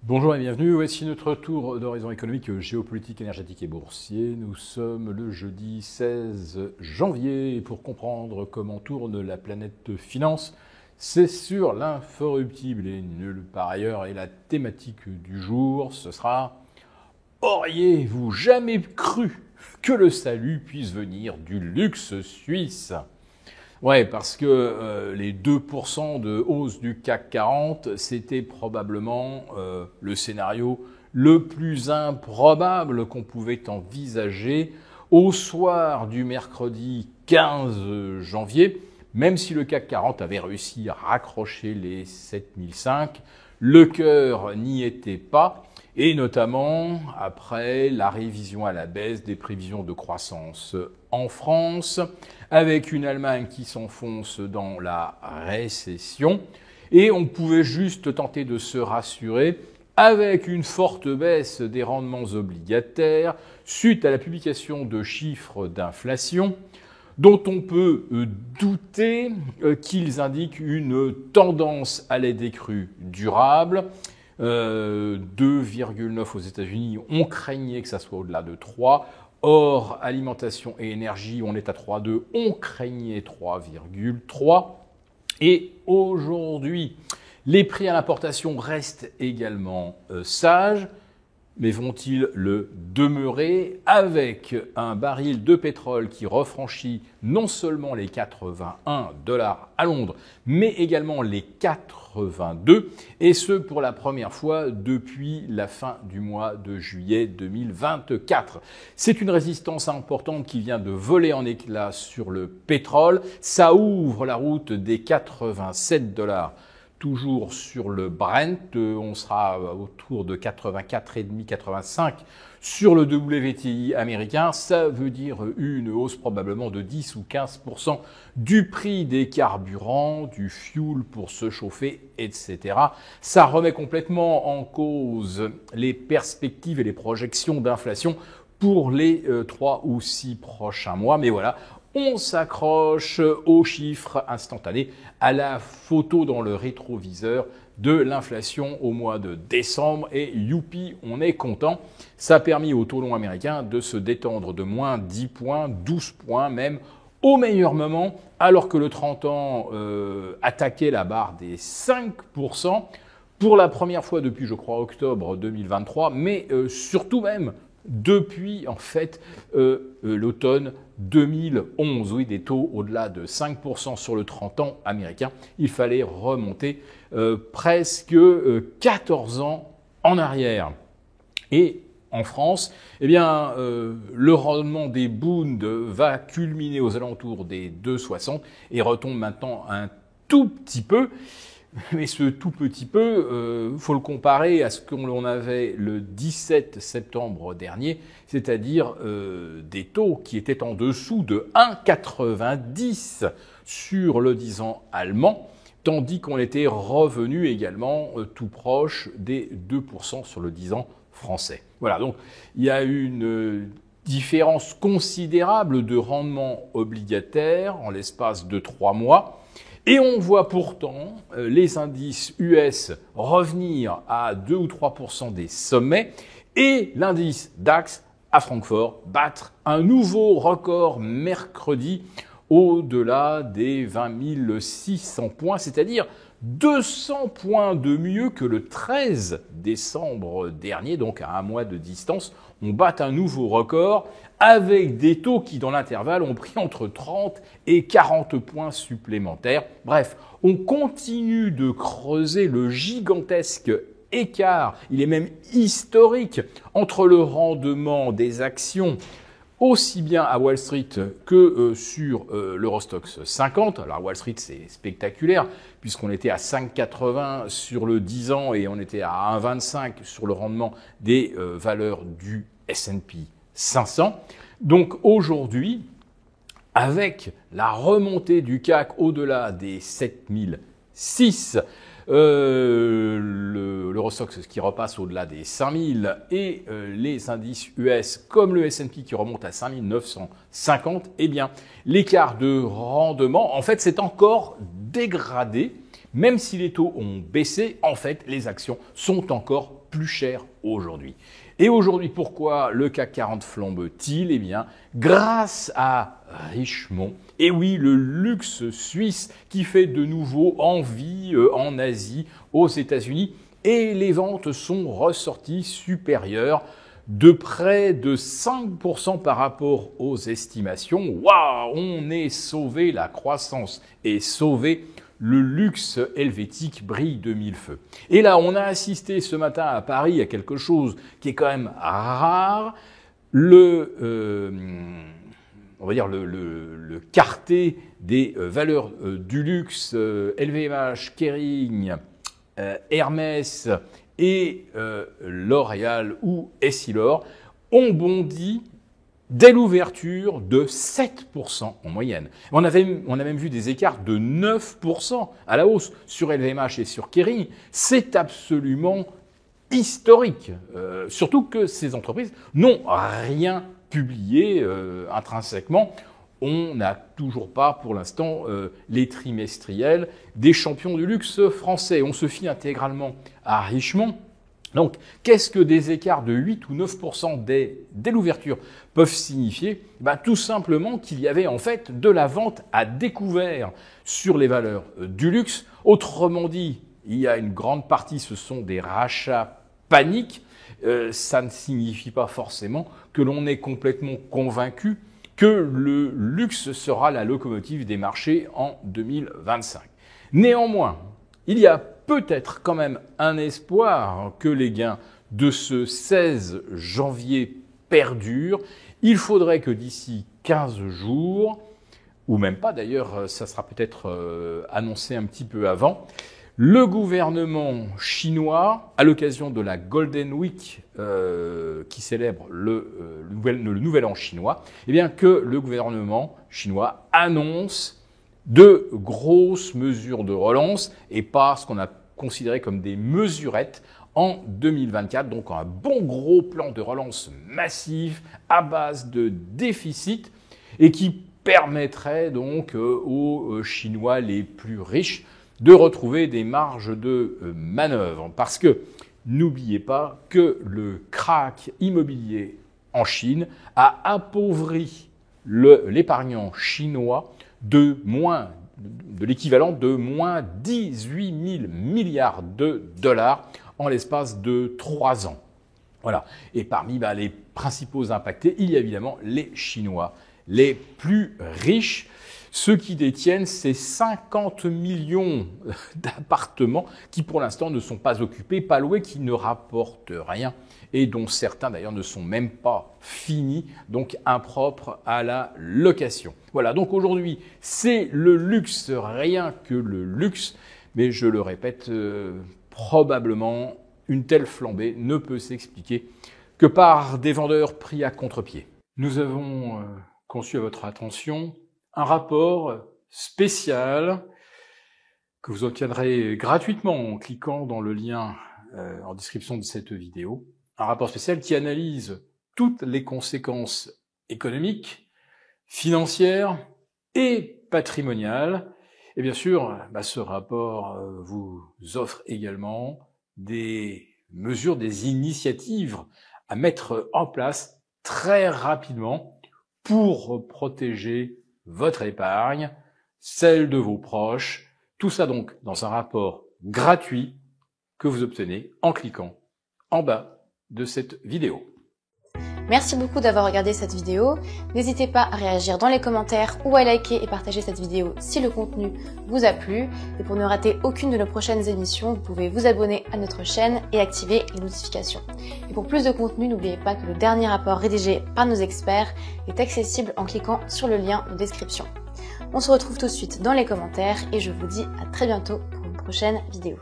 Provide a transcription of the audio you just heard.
Bonjour et bienvenue, voici notre tour d'horizon économique, géopolitique, énergétique et boursier. Nous sommes le jeudi 16 janvier et pour comprendre comment tourne la planète finance, c'est sur l'inforruptible et nulle part ailleurs. Et la thématique du jour, ce sera « Auriez-vous jamais cru que le salut puisse venir du luxe suisse ?» Ouais, parce que les 2% de hausse du CAC 40, c'était probablement le scénario le plus improbable qu'on pouvait envisager au soir du mercredi 15 janvier. Même si le CAC 40 avait réussi à raccrocher les 7005, le cœur n'y était pas. Et notamment après la révision à la baisse des prévisions de croissance en France, avec une Allemagne qui s'enfonce dans la récession. Et on pouvait juste tenter de se rassurer avec une forte baisse des rendements obligataires suite à la publication de chiffres d'inflation dont on peut douter qu'ils indiquent une tendance à la décrue durable. 2,9 aux États-Unis, on craignait que ça soit au-delà de 3. Or, alimentation et énergie, on est à 3,2, on craignait 3,3. Et aujourd'hui, les prix à l'importation restent également sages. Mais vont-ils le demeurer avec un baril de pétrole qui refranchit non seulement les 81 dollars à Londres, mais également les 82, et ce pour la première fois depuis la fin du mois de juillet 2024. C'est une résistance importante qui vient de voler en éclats sur le pétrole. Ça ouvre la route des 87 dollars. Toujours sur le Brent, on sera autour de 84,5, 85 sur le WTI américain. Ça veut dire une hausse probablement de 10 ou 15% du prix des carburants, du fuel pour se chauffer, etc. Ça remet complètement en cause les perspectives et les projections d'inflation pour les 3 ou 6 prochains mois. Mais voilà, on s'accroche aux chiffres instantanés, à la photo dans le rétroviseur de l'inflation au mois de décembre. Et youpi, on est content. Ça a permis au taux long américain de se détendre de moins 10 points, 12 points même, au meilleur moment, alors que le 30 ans attaquait la barre des 5%, pour la première fois depuis, je crois, octobre 2023, mais surtout même depuis, en fait, l'automne 2011. Oui, des taux au-delà de 5% sur le 30 ans américain. Il fallait remonter presque 14 ans en arrière. Et en France, eh bien, le rendement des Bund va culminer aux alentours des 2,60 et retombe maintenant un tout petit peu. Mais ce tout petit peu, faut le comparer à ce qu'on avait le 17 septembre dernier, c'est-à-dire des taux qui étaient en dessous de 1,90 sur le 10 ans allemand, tandis qu'on était revenu également tout proche des 2% sur le 10 ans français. Voilà, donc il y a une différence considérable de rendement obligataire en l'espace de 3 mois. Et on voit pourtant les indices US revenir à 2 ou 3% des sommets et l'indice DAX à Francfort battre un nouveau record mercredi au-delà des 20 600 points, c'est-à-dire 200 points de mieux que le 13 décembre dernier, donc à un mois de distance. On bat un nouveau record avec des taux qui, dans l'intervalle, ont pris entre 30 et 40 points supplémentaires. Bref, on continue de creuser le gigantesque écart, il est même historique, entre le rendement des actions aussi bien à Wall Street que sur l'Eurostoxx 50. Alors Wall Street, c'est spectaculaire, puisqu'on était à 5,80 sur le 10 ans et on était à 1,25 sur le rendement des valeurs du S&P 500. Donc aujourd'hui, avec la remontée du CAC au-delà des 7006, l'Eurostoxx qui repasse au-delà des 5000 et les indices US comme le S&P qui remonte à 5950, eh bien, l'écart de rendement, en fait, s'est encore dégradé. Même si les taux ont baissé, en fait, les actions sont encore plus cher aujourd'hui. Et aujourd'hui, pourquoi le CAC 40 flambe-t-il? Eh bien, grâce à Richemont, et oui, le luxe suisse qui fait de nouveau envie en Asie, aux États-Unis, et les ventes sont ressorties supérieures de près de 5% par rapport aux estimations. Waouh, on est sauvé, la croissance est sauvée. Le luxe helvétique brille de mille feux. Et là, on a assisté ce matin à Paris à quelque chose qui est quand même rare. On va dire le quartet des valeurs du luxe, LVMH, Kering, Hermès et L'Oréal ou Essilor ont bondi dès l'ouverture de 7% en moyenne. On a même vu des écarts de 9% à la hausse sur LVMH et sur Kering. C'est absolument historique, surtout que ces entreprises n'ont rien publié intrinsèquement. On n'a toujours pas, pour l'instant, les trimestriels des champions du luxe français. On se fie intégralement à Richemont. Donc, qu'est-ce que des écarts de 8 ou 9% dès l'ouverture peuvent signifier? Tout simplement qu'il y avait en fait de la vente à découvert sur les valeurs du luxe. Autrement dit, il y a une grande partie, ce sont des rachats paniques. Ça ne signifie pas forcément que l'on est complètement convaincu que le luxe sera la locomotive des marchés en 2025. Néanmoins, il y a peut-être quand même un espoir que les gains de ce 16 janvier perdurent. Il faudrait que d'ici 15 jours, ou même pas d'ailleurs, ça sera peut-être annoncé un petit peu avant, le gouvernement chinois, à l'occasion de la Golden Week qui célèbre le nouvel an chinois, eh bien que le gouvernement chinois annonce de grosses mesures de relance et pas ce qu'on a considéré comme des mesurettes en 2024. Donc un bon gros plan de relance massif à base de déficit et qui permettrait donc aux Chinois les plus riches de retrouver des marges de manœuvre. Parce que n'oubliez pas que le krach immobilier en Chine a appauvri l'épargnant chinois de l'équivalent de moins 18 000 milliards de dollars en l'espace de 3 ans. Voilà. Et parmi les principaux impactés, il y a évidemment les Chinois les plus riches, ceux qui détiennent ces 50 millions d'appartements qui pour l'instant ne sont pas occupés, pas loués, qui ne rapportent rien et dont certains d'ailleurs ne sont même pas finis, donc impropres à la location. Voilà, donc aujourd'hui c'est le luxe, rien que le luxe, mais je le répète, probablement une telle flambée ne peut s'expliquer que par des vendeurs pris à contre-pied. Nous avons conçu à votre attention un rapport spécial que vous obtiendrez gratuitement en cliquant dans le lien en description de cette vidéo. Un rapport spécial qui analyse toutes les conséquences économiques, financières et patrimoniales. Et bien sûr, ce rapport vous offre également des mesures, des initiatives à mettre en place très rapidement pour protéger votre épargne, celle de vos proches. Tout ça donc dans un rapport gratuit que vous obtenez en cliquant en bas de cette vidéo. Merci beaucoup d'avoir regardé cette vidéo. N'hésitez pas à réagir dans les commentaires ou à liker et partager cette vidéo si le contenu vous a plu. Et pour ne rater aucune de nos prochaines émissions, vous pouvez vous abonner à notre chaîne et activer les notifications. Et pour plus de contenu, n'oubliez pas que le dernier rapport rédigé par nos experts est accessible en cliquant sur le lien de description. On se retrouve tout de suite dans les commentaires et je vous dis à très bientôt pour une prochaine vidéo.